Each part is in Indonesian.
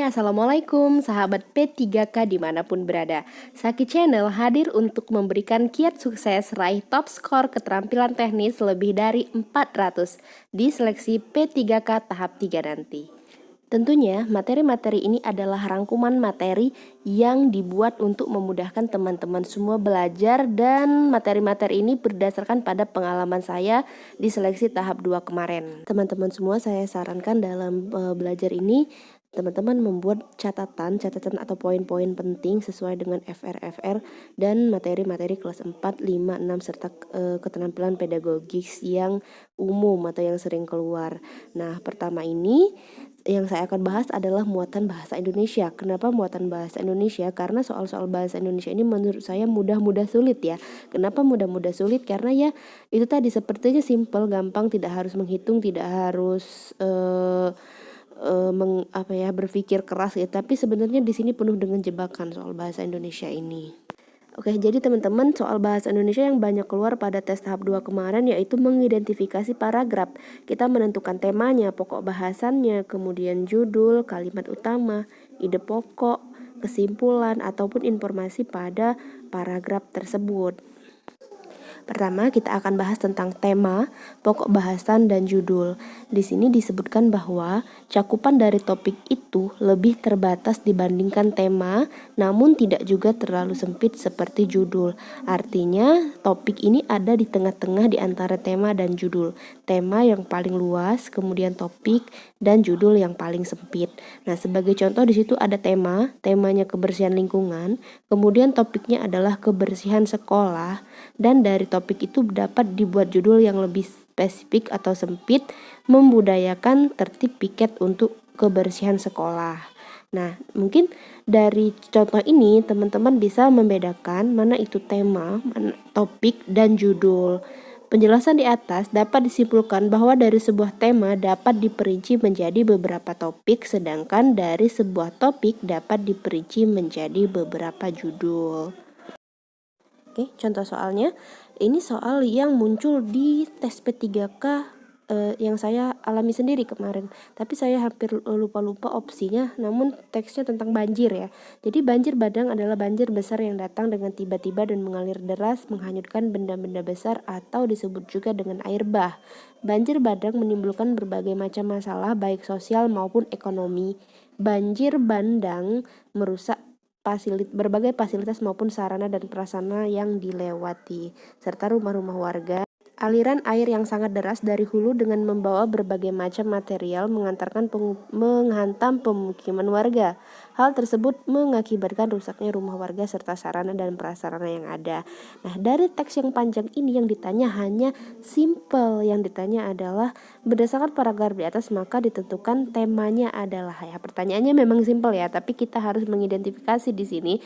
Assalamualaikum sahabat P3K dimanapun berada. Saki Channel hadir untuk memberikan kiat sukses raih top skor keterampilan teknis lebih dari 400 di seleksi P3K tahap 3 nanti. Tentunya materi-materi ini adalah rangkuman materi yang dibuat untuk memudahkan teman-teman semua belajar, dan materi-materi ini berdasarkan pada pengalaman saya di seleksi tahap 2 kemarin. Teman-teman semua, saya sarankan dalam belajar ini teman-teman membuat catatan atau poin-poin penting sesuai dengan FR dan materi-materi kelas 4, 5, 6 serta keterampilan pedagogis yang umum atau yang sering keluar. Nah, pertama ini yang saya akan bahas adalah muatan bahasa Indonesia. Kenapa muatan bahasa Indonesia? Karena soal-soal bahasa Indonesia ini menurut saya mudah-mudah sulit ya. Kenapa mudah-mudah sulit? Karena ya itu tadi, sepertinya simple, gampang, tidak harus menghitung, tidak harus berpikir keras ya, tapi sebenarnya di sini penuh dengan jebakan soal bahasa Indonesia ini. Oke, jadi teman-teman, soal bahasa Indonesia yang banyak keluar pada tes tahap 2 kemarin yaitu mengidentifikasi paragraf. Kita menentukan temanya, pokok bahasannya, kemudian judul, kalimat utama, ide pokok, kesimpulan ataupun informasi pada paragraf tersebut. Pertama, kita akan bahas tentang tema, pokok bahasan, dan judul. Di sini disebutkan bahwa cakupan dari topik itu lebih terbatas dibandingkan tema, namun tidak juga terlalu sempit seperti judul. Artinya, topik ini ada di tengah-tengah di antara tema dan judul. Tema yang paling luas, kemudian topik, dan judul yang paling sempit. Nah, sebagai contoh di situ ada temanya kebersihan lingkungan, kemudian topiknya adalah kebersihan sekolah, dan dari topik itu dapat dibuat judul yang lebih spesifik atau sempit, membudayakan tertib piket untuk kebersihan sekolah. Nah, mungkin dari contoh ini teman-teman bisa membedakan mana itu tema, mana topik, dan judul. Penjelasan di atas dapat disimpulkan bahwa dari sebuah tema dapat diperinci menjadi beberapa topik, sedangkan dari sebuah topik dapat diperinci menjadi beberapa judul. Oke, contoh soalnya, ini soal yang muncul di tes P3K yang saya alami sendiri kemarin, tapi saya hampir lupa opsinya, namun teksnya tentang banjir ya. Jadi banjir bandang adalah banjir besar yang datang dengan tiba-tiba dan mengalir deras, menghanyutkan benda-benda besar atau disebut juga dengan air bah. Banjir bandang menimbulkan berbagai macam masalah baik sosial maupun ekonomi. Banjir bandang merusak berbagai fasilitas maupun sarana dan prasarana yang dilewati, serta rumah-rumah warga. Aliran air yang sangat deras dari hulu dengan membawa berbagai macam material menghantam pemukiman warga. Hal tersebut mengakibatkan rusaknya rumah warga serta sarana dan prasarana yang ada. Nah, dari teks yang panjang ini yang ditanya hanya simple. Yang ditanya adalah berdasarkan paragraf di atas maka ditentukan temanya adalah, ya pertanyaannya memang simple ya, tapi kita harus mengidentifikasi di sini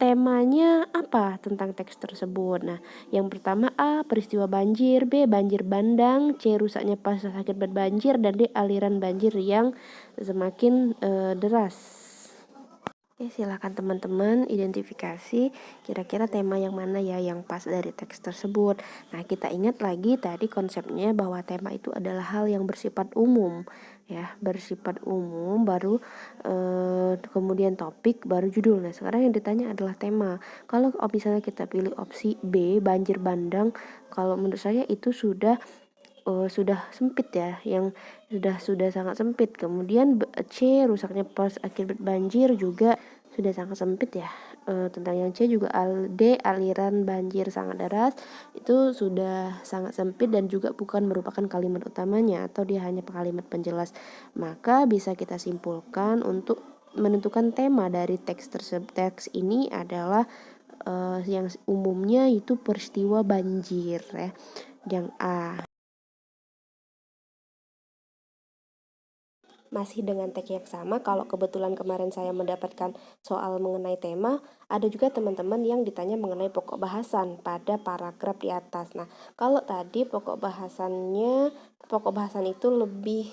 temanya apa tentang teks tersebut. Nah, yang pertama A, peristiwa banjir, B, banjir bandang, C, rusaknya fasilitas akibat banjir, dan D, aliran banjir yang semakin deras. Oke, silakan teman-teman identifikasi kira-kira tema yang mana ya yang pas dari teks tersebut. Nah, kita ingat lagi tadi konsepnya bahwa tema itu adalah hal yang bersifat umum ya, bersifat umum, baru kemudian topik, baru judul. Nah, sekarang yang ditanya adalah tema. Kalau misalnya kita pilih opsi B, banjir bandang, kalau menurut saya itu sudah sempit ya, yang sudah sangat sempit. Kemudian C, rusaknya pas akibat banjir, juga sudah sangat sempit ya. Tentang yang C juga D, aliran banjir sangat deras, itu sudah sangat sempit dan juga bukan merupakan kalimat utamanya atau dia hanya kalimat penjelas. Maka bisa kita simpulkan untuk menentukan tema dari teks ini adalah yang umumnya itu peristiwa banjir ya, yang A. Masih dengan tag yang sama, kalau kebetulan kemarin saya mendapatkan soal mengenai tema, ada juga teman-teman yang ditanya mengenai pokok bahasan pada paragraf di atas. Nah, kalau tadi pokok bahasan itu lebih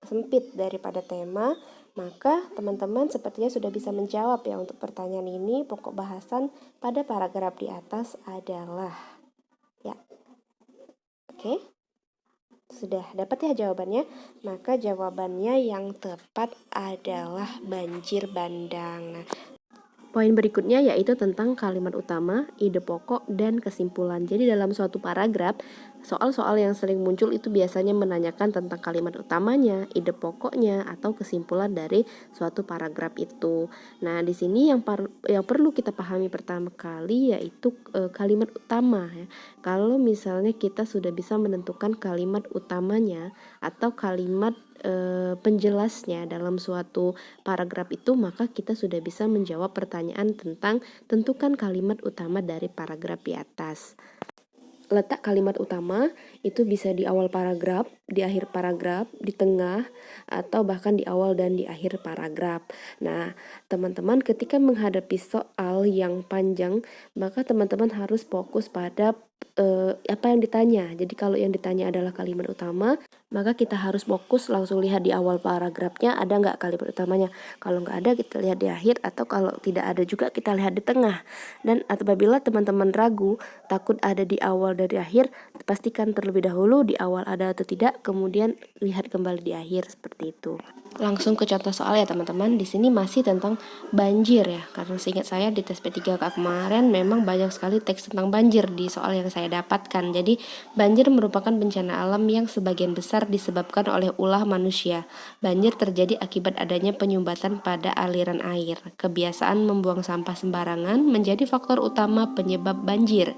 sempit daripada tema, maka teman-teman sepertinya sudah bisa menjawab ya untuk pertanyaan ini. Pokok bahasan pada paragraf di atas adalah ya. Oke. Sudah dapat ya jawabannya? Maka jawabannya yang tepat adalah banjir bandang. Nah, poin berikutnya yaitu tentang kalimat utama, ide pokok, dan kesimpulan. Jadi dalam suatu paragraf, soal-soal yang sering muncul itu biasanya menanyakan tentang kalimat utamanya, ide pokoknya, atau kesimpulan dari suatu paragraf itu. Nah, di sini yang perlu kita pahami pertama kali yaitu kalimat utama ya. Kalau misalnya kita sudah bisa menentukan kalimat utamanya atau kalimat penjelasnya dalam suatu paragraf itu, maka kita sudah bisa menjawab pertanyaan tentang tentukan kalimat utama dari paragraf di atas. Letak kalimat utama itu bisa di awal paragraf, di akhir paragraf, di tengah, atau bahkan di awal dan di akhir paragraf. Nah, teman-teman ketika menghadapi soal yang panjang, maka teman-teman harus fokus pada apa yang ditanya. Jadi kalau yang ditanya adalah kalimat utama, maka kita harus fokus langsung lihat di awal paragrafnya ada nggak kalimat utamanya. Kalau nggak ada, kita lihat di akhir, atau kalau tidak ada juga kita lihat di tengah. Dan apabila teman-teman ragu, takut ada di awal dari akhir, pastikan terlebih dahulu di awal ada atau tidak, kemudian lihat kembali di akhir, seperti itu. Langsung ke contoh soal ya teman-teman. Di sini masih tentang banjir ya, karena seingat saya di tes P3K kemarin memang banyak sekali teks tentang banjir di soal yang saya dapatkan. Jadi banjir merupakan bencana alam yang sebagian besar disebabkan oleh ulah manusia. Banjir terjadi akibat adanya penyumbatan pada aliran air. Kebiasaan membuang sampah sembarangan menjadi faktor utama penyebab banjir.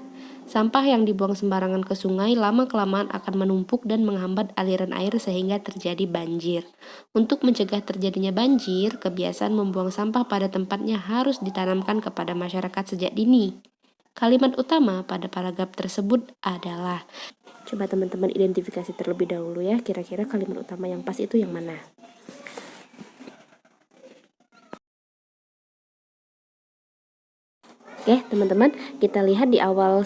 Sampah yang dibuang sembarangan ke sungai lama-kelamaan akan menumpuk dan menghambat aliran air sehingga terjadi banjir. Untuk mencegah terjadinya banjir, kebiasaan membuang sampah pada tempatnya harus ditanamkan kepada masyarakat sejak dini. Kalimat utama pada paragraf tersebut adalah, coba teman-teman identifikasi terlebih dahulu ya, kira-kira kalimat utama yang pas itu yang mana? Oke, teman-teman, kita lihat di awal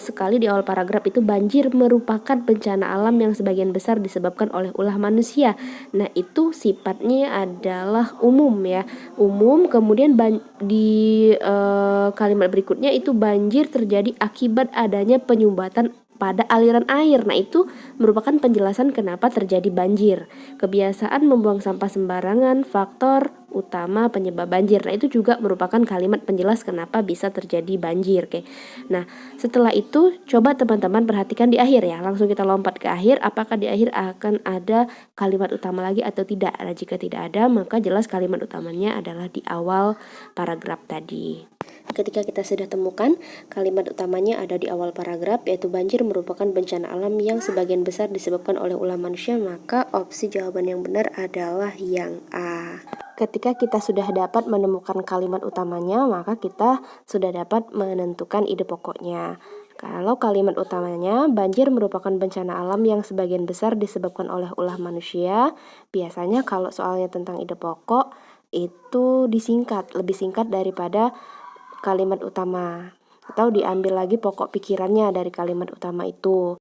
paragraf itu, banjir merupakan bencana alam yang sebagian besar disebabkan oleh ulah manusia. Nah, itu sifatnya adalah umum ya. Umum, kemudian di kalimat berikutnya itu banjir terjadi akibat adanya penyumbatan pada aliran air. Nah, itu merupakan penjelasan kenapa terjadi banjir. Kebiasaan membuang sampah sembarangan, faktor utama penyebab banjir. Nah, itu juga merupakan kalimat penjelas kenapa bisa terjadi banjir. Oke. Nah, setelah itu coba teman-teman perhatikan di akhir ya. Langsung kita lompat ke akhir, apakah di akhir akan ada kalimat utama lagi atau tidak? Nah, jika tidak ada, maka jelas kalimat utamanya adalah di awal paragraf tadi. Ketika kita sudah temukan kalimat utamanya ada di awal paragraf, yaitu banjir merupakan bencana alam yang sebagian besar disebabkan oleh ulah manusia, maka opsi jawaban yang benar adalah yang A. Ketika kita sudah dapat menemukan kalimat utamanya, maka kita sudah dapat menentukan ide pokoknya. Kalau kalimat utamanya, banjir merupakan bencana alam yang sebagian besar disebabkan oleh ulah manusia, biasanya kalau soalnya tentang ide pokok, itu disingkat, lebih singkat daripada kalimat utama, atau diambil lagi pokok pikirannya dari kalimat utama itu.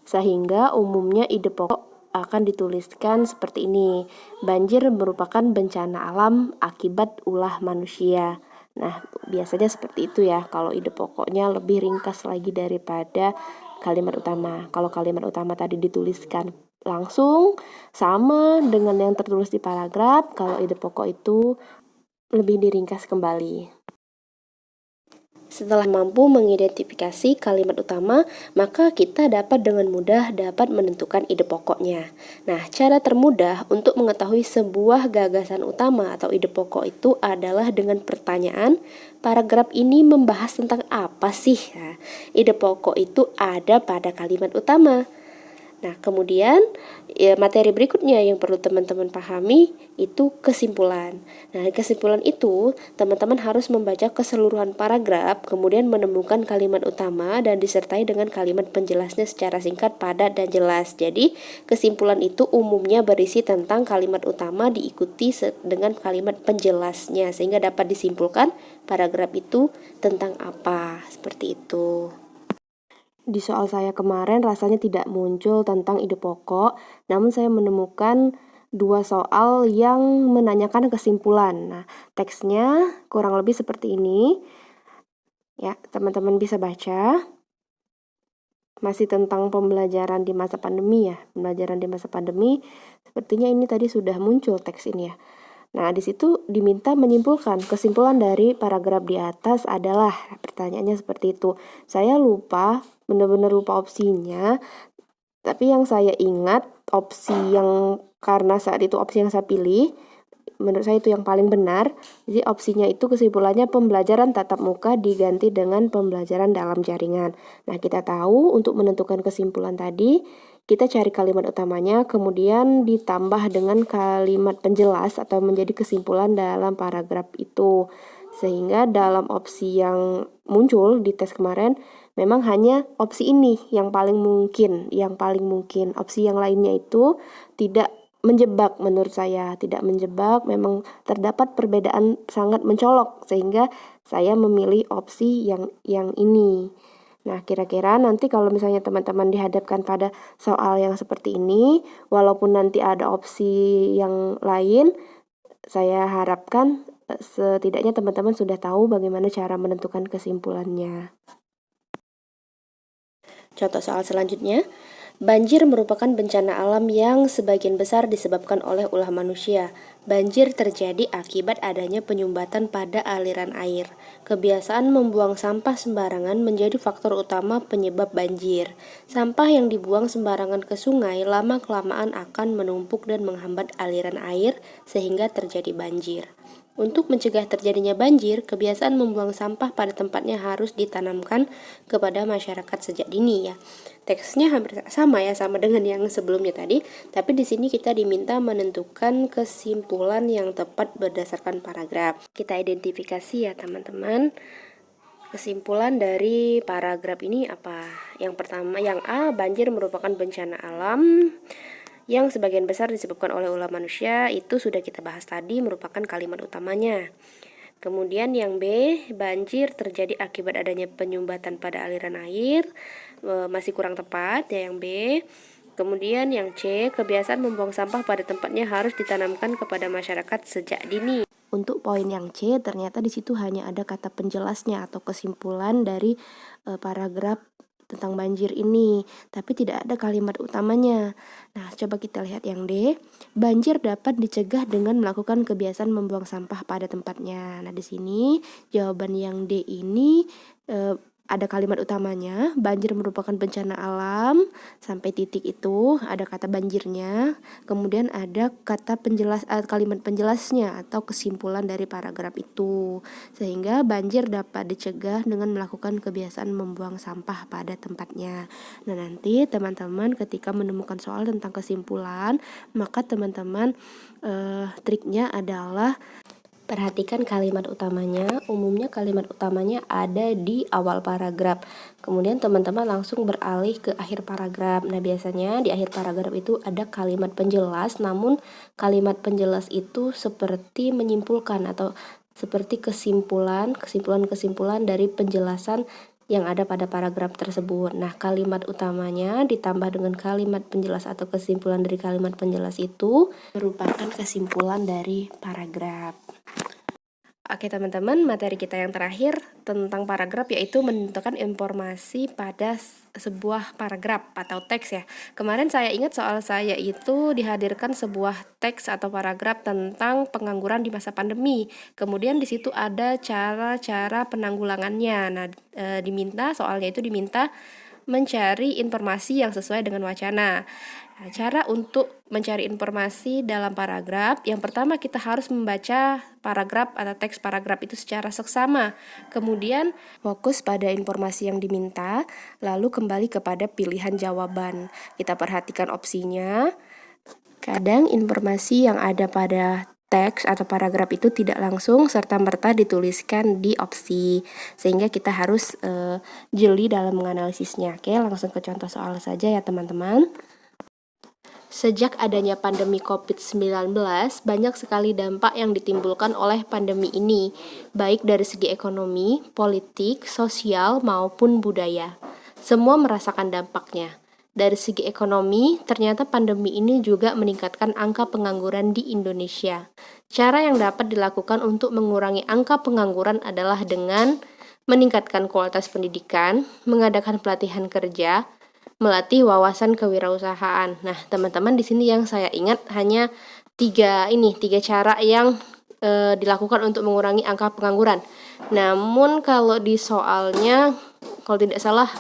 Sehingga umumnya ide pokok akan dituliskan seperti ini. Banjir merupakan bencana alam akibat ulah manusia. Nah, biasanya seperti itu ya. Kalau ide pokoknya lebih ringkas lagi daripada kalimat utama. Kalau kalimat utama tadi dituliskan langsung sama dengan yang tertulis di paragraf, kalau ide pokok itu lebih diringkas kembali. Setelah mampu mengidentifikasi kalimat utama, maka kita dapat dengan mudah dapat menentukan ide pokoknya. Nah, cara termudah untuk mengetahui sebuah gagasan utama atau ide pokok itu adalah dengan pertanyaan, paragraf ini membahas tentang apa sih? Nah, ide pokok itu ada pada kalimat utama. Nah, kemudian materi berikutnya yang perlu teman-teman pahami itu kesimpulan. Nah, kesimpulan itu teman-teman harus membaca keseluruhan paragraf, kemudian menemukan kalimat utama dan disertai dengan kalimat penjelasnya secara singkat, padat, dan jelas. Jadi, kesimpulan itu umumnya berisi tentang kalimat utama diikuti dengan kalimat penjelasnya sehingga dapat disimpulkan paragraf itu tentang apa. Seperti itu. Di soal saya kemarin rasanya tidak muncul tentang ide pokok, namun saya menemukan dua soal yang menanyakan kesimpulan. Nah, teksnya kurang lebih seperti ini. Ya, teman-teman bisa baca. masih tentang pembelajaran di masa pandemi ya. Pembelajaran di masa pandemi, sepertinya ini tadi sudah muncul teks ini ya. Nah, di situ diminta menyimpulkan. Kesimpulan dari paragraf di atas adalah, pertanyaannya seperti itu. Saya lupa, benar-benar lupa opsinya. Tapi yang saya ingat, opsi yang karena saat itu opsi yang saya pilih, menurut saya itu yang paling benar. Jadi opsinya itu kesimpulannya pembelajaran tatap muka diganti dengan pembelajaran dalam jaringan. Nah, kita tahu untuk menentukan kesimpulan tadi, kita cari kalimat utamanya, kemudian ditambah dengan kalimat penjelas atau menjadi kesimpulan dalam paragraf itu. Sehingga dalam opsi yang muncul di tes kemarin, memang hanya opsi ini yang paling mungkin. Opsi yang lainnya itu tidak menjebak menurut saya, tidak menjebak, memang terdapat perbedaan sangat mencolok sehingga saya memilih opsi yang ini. Nah, kira-kira nanti kalau misalnya teman-teman dihadapkan pada soal yang seperti ini, walaupun nanti ada opsi yang lain, saya harapkan setidaknya teman-teman sudah tahu bagaimana cara menentukan kesimpulannya. Contoh soal selanjutnya, banjir merupakan bencana alam yang sebagian besar disebabkan oleh ulah manusia. Banjir terjadi akibat adanya penyumbatan pada aliran air. Kebiasaan membuang sampah sembarangan menjadi faktor utama penyebab banjir. Sampah yang dibuang sembarangan ke sungai lama-kelamaan akan menumpuk dan menghambat aliran air sehingga terjadi banjir. Untuk mencegah terjadinya banjir, kebiasaan membuang sampah pada tempatnya harus ditanamkan kepada masyarakat sejak dini ya. Teksnya hampir sama ya, sama dengan yang sebelumnya tadi, tapi di sini kita diminta menentukan kesimpulan yang tepat berdasarkan paragraf. Kita identifikasi ya teman-teman. Kesimpulan dari paragraf ini apa? Yang pertama, yang A, banjir merupakan bencana alam yang sebagian besar disebabkan oleh ulah manusia, itu sudah kita bahas tadi, merupakan kalimat utamanya. Kemudian yang B, banjir terjadi akibat adanya penyumbatan pada aliran air, masih kurang tepat ya yang B. Kemudian yang C, kebiasaan membuang sampah pada tempatnya harus ditanamkan kepada masyarakat sejak dini. Untuk poin yang C, ternyata di situ hanya ada kata penjelasnya atau kesimpulan dari paragraf tentang banjir ini, tapi tidak ada kalimat utamanya. Nah, coba kita lihat yang D. Banjir dapat dicegah dengan melakukan kebiasaan membuang sampah pada tempatnya. Nah, di sini jawaban yang D ini ada kalimat utamanya, banjir merupakan bencana alam, sampai titik itu ada kata banjirnya, kemudian ada kata kalimat penjelasnya atau kesimpulan dari paragraf itu, sehingga banjir dapat dicegah dengan melakukan kebiasaan membuang sampah pada tempatnya. Nah, nanti teman-teman ketika menemukan soal tentang kesimpulan, maka teman-teman triknya adalah perhatikan kalimat utamanya. Umumnya kalimat utamanya ada di awal paragraf. Kemudian teman-teman langsung beralih ke akhir paragraf. Nah, biasanya di akhir paragraf itu ada kalimat penjelas, namun kalimat penjelas itu seperti menyimpulkan atau seperti kesimpulan dari penjelasan yang ada pada paragraf tersebut. Nah, kalimat utamanya ditambah dengan kalimat penjelas atau kesimpulan dari kalimat penjelas itu merupakan kesimpulan dari paragraf. Oke teman-teman, materi kita yang terakhir tentang paragraf yaitu menentukan informasi pada sebuah paragraf atau teks ya. Kemarin saya ingat soal saya itu dihadirkan sebuah teks atau paragraf tentang pengangguran di masa pandemi. Kemudian di situ ada cara-cara penanggulangannya. Nah, soalnya itu diminta mencari informasi yang sesuai dengan wacana. Nah, cara untuk mencari informasi dalam paragraf, yang pertama kita harus membaca paragraf atau teks paragraf itu secara seksama. Kemudian fokus pada informasi yang diminta, lalu kembali kepada pilihan jawaban. Kita perhatikan opsinya. Kadang informasi yang ada pada teks atau paragraf itu tidak langsung serta-merta dituliskan di opsi, sehingga kita harus jeli dalam menganalisisnya. Oke, langsung ke contoh soal saja ya teman-teman. Sejak adanya pandemi COVID-19, banyak sekali dampak yang ditimbulkan oleh pandemi ini, baik dari segi ekonomi, politik, sosial, maupun budaya. Semua merasakan dampaknya. Dari segi ekonomi, ternyata pandemi ini juga meningkatkan angka pengangguran di Indonesia. Cara yang dapat dilakukan untuk mengurangi angka pengangguran adalah dengan meningkatkan kualitas pendidikan, mengadakan pelatihan kerja, melatih wawasan kewirausahaan. Nah, teman-teman di sini yang saya ingat hanya tiga cara yang dilakukan untuk mengurangi angka pengangguran. Namun kalau di soalnya, kalau tidak salah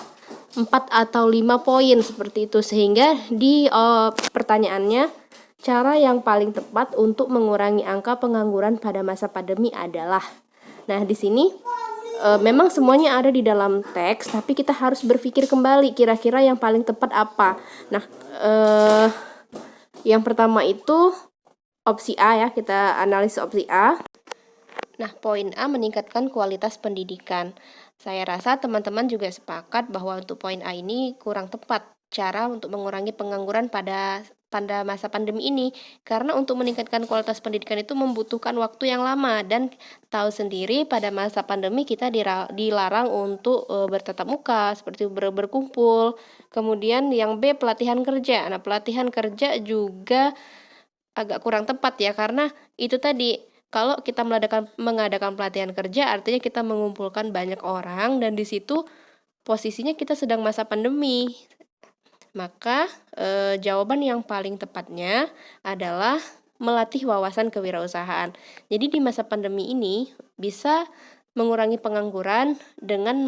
4 atau 5 poin seperti itu, sehingga di pertanyaannya cara yang paling tepat untuk mengurangi angka pengangguran pada masa pandemi adalah. Nah, di sini memang semuanya ada di dalam teks, tapi kita harus berpikir kembali kira-kira yang paling tepat apa. Nah, yang pertama itu opsi A ya, kita analisis opsi A. Nah, poin A meningkatkan kualitas pendidikan. Saya rasa teman-teman juga sepakat bahwa untuk poin A ini kurang tepat cara untuk mengurangi pengangguran pada masa pandemi ini, karena untuk meningkatkan kualitas pendidikan itu membutuhkan waktu yang lama, dan tahu sendiri pada masa pandemi kita dilarang untuk bertatap muka seperti berkumpul. Kemudian yang B, pelatihan kerja. Nah, pelatihan kerja juga agak kurang tepat ya, karena itu tadi, kalau kita mengadakan pelatihan kerja artinya kita mengumpulkan banyak orang, dan di situ posisinya kita sedang masa pandemi. Maka jawaban yang paling tepatnya adalah melatih wawasan kewirausahaan. Jadi di masa pandemi ini bisa mengurangi pengangguran dengan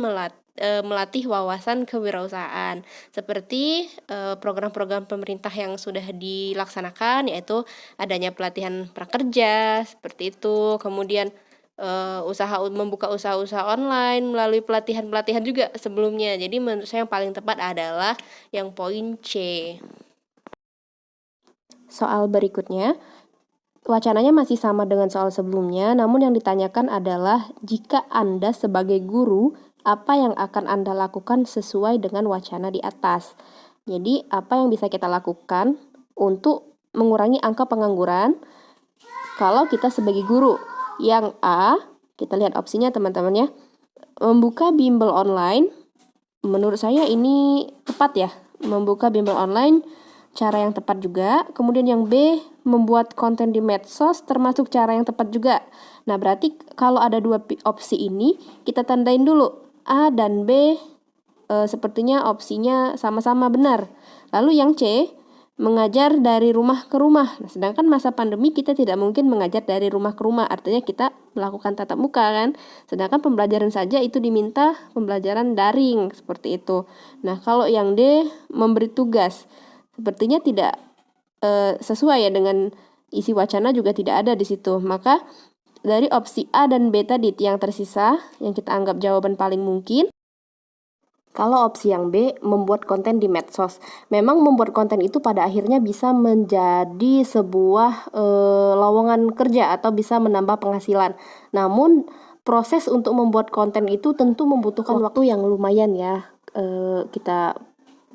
melatih wawasan kewirausahaan, seperti program-program pemerintah yang sudah dilaksanakan, yaitu adanya pelatihan prakerja seperti itu, kemudian membuka usaha-usaha online melalui pelatihan-pelatihan juga sebelumnya. Jadi menurut saya yang paling tepat adalah yang poin C. Soal berikutnya, wacananya masih sama dengan soal sebelumnya, namun yang ditanyakan adalah jika Anda sebagai guru, apa yang akan Anda lakukan sesuai dengan wacana di atas. Jadi, apa yang bisa kita lakukan untuk mengurangi angka pengangguran kalau kita sebagai guru? Yang A, kita lihat opsinya teman-teman ya. Membuka bimbel online. Menurut saya ini tepat ya. Membuka bimbel online cara yang tepat juga. Kemudian yang B, membuat konten di medsos termasuk cara yang tepat juga. Nah, berarti kalau ada dua opsi ini, kita tandain dulu. A dan B sepertinya opsinya sama-sama benar. Lalu yang C, mengajar dari rumah ke rumah. Nah, sedangkan masa pandemi kita tidak mungkin mengajar dari rumah ke rumah, artinya kita melakukan tatap muka kan. Sedangkan pembelajaran saja itu diminta pembelajaran daring seperti itu. Nah, kalau yang D, memberi tugas, sepertinya tidak sesuai ya dengan isi wacana, juga tidak ada di situ. Maka dari opsi A dan B tadi yang tersisa, yang kita anggap jawaban paling mungkin. Kalau opsi yang B, membuat konten di medsos. Memang membuat konten itu pada akhirnya bisa menjadi sebuah lowongan kerja atau bisa menambah penghasilan. Namun proses untuk membuat konten itu tentu membutuhkan waktu yang lumayan ya. Kita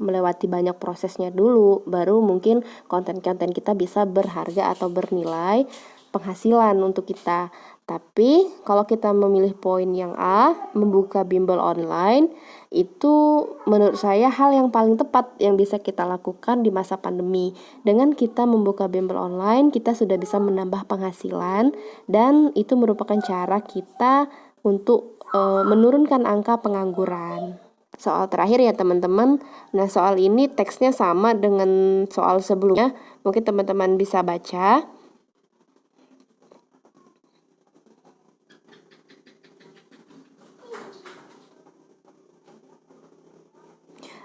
melewati banyak prosesnya dulu, baru mungkin konten-konten kita bisa berharga atau bernilai penghasilan untuk kita. Tapi kalau kita memilih poin yang A, membuka bimbel online, itu menurut saya hal yang paling tepat yang bisa kita lakukan di masa pandemi. Dengan kita membuka bimbel online, kita sudah bisa menambah penghasilan, dan itu merupakan cara kita untuk menurunkan angka pengangguran. Soal terakhir ya teman-teman. Nah, soal ini teksnya sama dengan soal sebelumnya. Mungkin teman-teman bisa baca.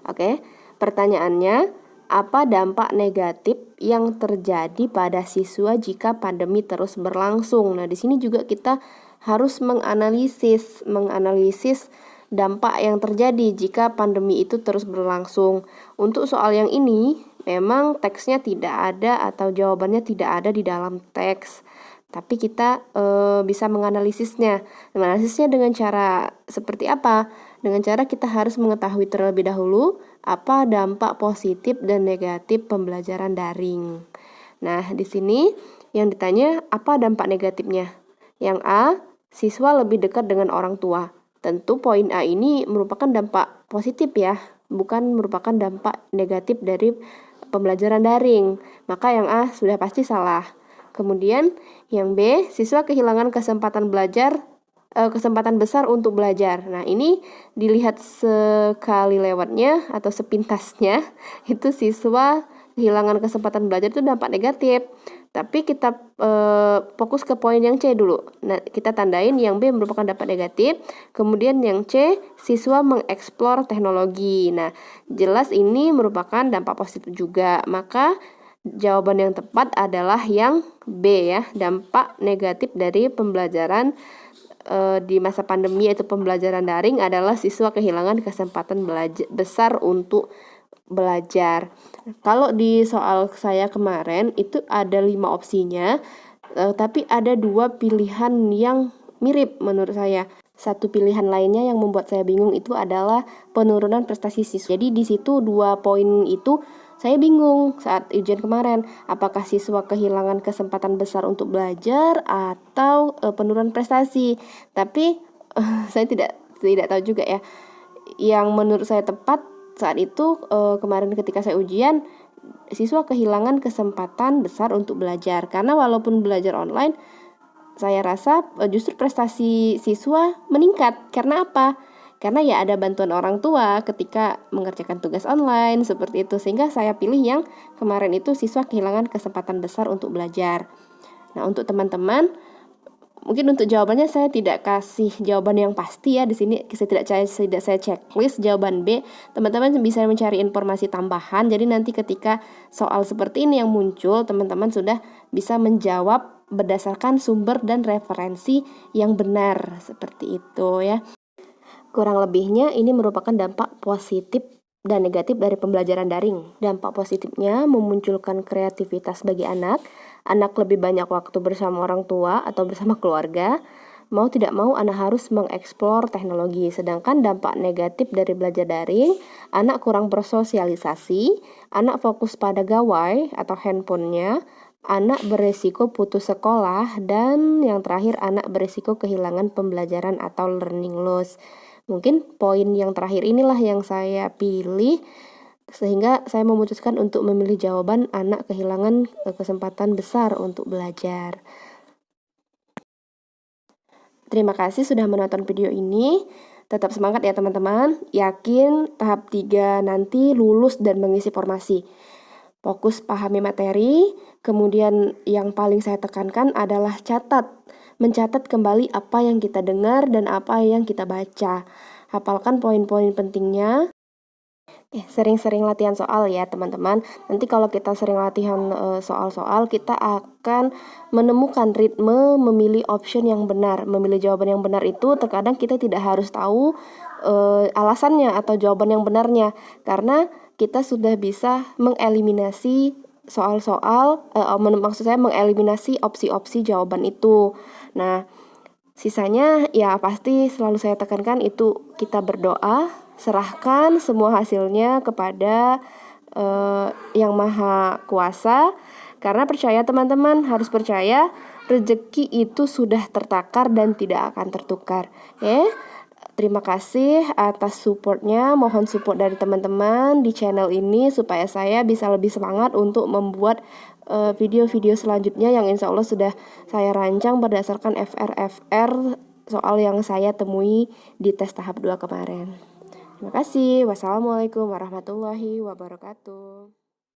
Oke, pertanyaannya, apa dampak negatif yang terjadi pada siswa jika pandemi terus berlangsung? Nah, di sini juga kita harus menganalisis dampak yang terjadi jika pandemi itu terus berlangsung. Untuk soal yang ini, memang teksnya tidak ada atau jawabannya tidak ada di dalam teks. Tapi kita bisa menganalisisnya. Menganalisisnya dengan cara seperti apa? Dengan cara kita harus mengetahui terlebih dahulu apa dampak positif dan negatif pembelajaran daring. Nah, di sini yang ditanya apa dampak negatifnya? Yang A, siswa lebih dekat dengan orang tua. Tentu poin A ini merupakan dampak positif ya, bukan merupakan dampak negatif dari pembelajaran daring. Maka yang A sudah pasti salah. Kemudian yang B, siswa kehilangan kesempatan belajar kesempatan besar untuk belajar. Nah, ini dilihat sekali lewatnya atau sepintasnya, itu siswa kehilangan kesempatan belajar itu dampak negatif. Tapi kita fokus ke poin yang C dulu. Nah, kita tandain yang B merupakan dampak negatif, kemudian yang C siswa mengeksplor teknologi. Nah, jelas ini merupakan dampak positif juga. Maka jawaban yang tepat adalah yang B ya, dampak negatif dari pembelajaran di masa pandemi yaitu pembelajaran daring adalah siswa kehilangan kesempatan besar untuk belajar. Kalau di soal saya kemarin itu ada 5 opsinya, tapi ada 2 pilihan yang mirip menurut saya. Satu pilihan lainnya yang membuat saya bingung itu adalah penurunan prestasi siswa. Jadi di situ 2 poin itu saya bingung saat ujian kemarin, apakah siswa kehilangan kesempatan besar untuk belajar atau penurunan prestasi. Tapi saya tidak tahu juga ya. Yang menurut saya tepat saat itu kemarin ketika saya ujian, siswa kehilangan kesempatan besar untuk belajar. Karena walaupun belajar online, saya rasa justru prestasi siswa meningkat. Karena apa? Karena ya ada bantuan orang tua ketika mengerjakan tugas online seperti itu. Sehingga saya pilih yang kemarin itu siswa kehilangan kesempatan besar untuk belajar. Nah, untuk teman-teman, mungkin untuk jawabannya saya tidak kasih jawaban yang pasti ya di sini. Saya tidak saya checklist jawaban B. Teman-teman bisa mencari informasi tambahan. Jadi nanti ketika soal seperti ini yang muncul, teman-teman sudah bisa menjawab berdasarkan sumber dan referensi yang benar seperti itu ya. Kurang lebihnya ini merupakan dampak positif dan negatif dari pembelajaran daring. Dampak positifnya memunculkan kreativitas bagi anak lebih banyak waktu bersama orang tua atau bersama keluarga. Mau tidak mau anak harus mengeksplor teknologi. Sedangkan dampak negatif dari belajar daring, anak kurang bersosialisasi, anak fokus pada gawai atau handphonenya, anak beresiko putus sekolah, dan yang terakhir anak beresiko kehilangan pembelajaran atau learning loss. Mungkin poin yang terakhir inilah yang saya pilih, sehingga saya memutuskan untuk memilih jawaban anak kehilangan kesempatan besar untuk belajar. Terima kasih sudah menonton video ini. Tetap semangat ya teman-teman. Yakin tahap 3 nanti lulus dan mengisi formasi. Fokus pahami materi, kemudian yang paling saya tekankan adalah mencatat kembali apa yang kita dengar dan apa yang kita baca. Hafalkan poin-poin pentingnya. Sering-sering latihan soal ya teman-teman. Nanti kalau kita sering latihan soal-soal, kita akan menemukan ritme memilih option yang benar. Memilih jawaban yang benar itu terkadang kita tidak harus tahu alasannya atau jawaban yang benarnya, karena kita sudah bisa mengeliminasi soal-soal, maksud saya mengeliminasi opsi-opsi jawaban itu. Nah, sisanya ya pasti selalu saya tekankan itu kita berdoa, serahkan semua hasilnya kepada Yang Maha Kuasa. Karena percaya teman-teman, harus percaya rezeki itu sudah tertakar dan tidak akan tertukar. Terima kasih atas supportnya. Mohon support dari teman-teman di channel ini supaya saya bisa lebih semangat untuk membuat video-video selanjutnya yang insya Allah sudah saya rancang berdasarkan FR soal yang saya temui di tes tahap 2 kemarin. Terima kasih. Wassalamualaikum warahmatullahi wabarakatuh.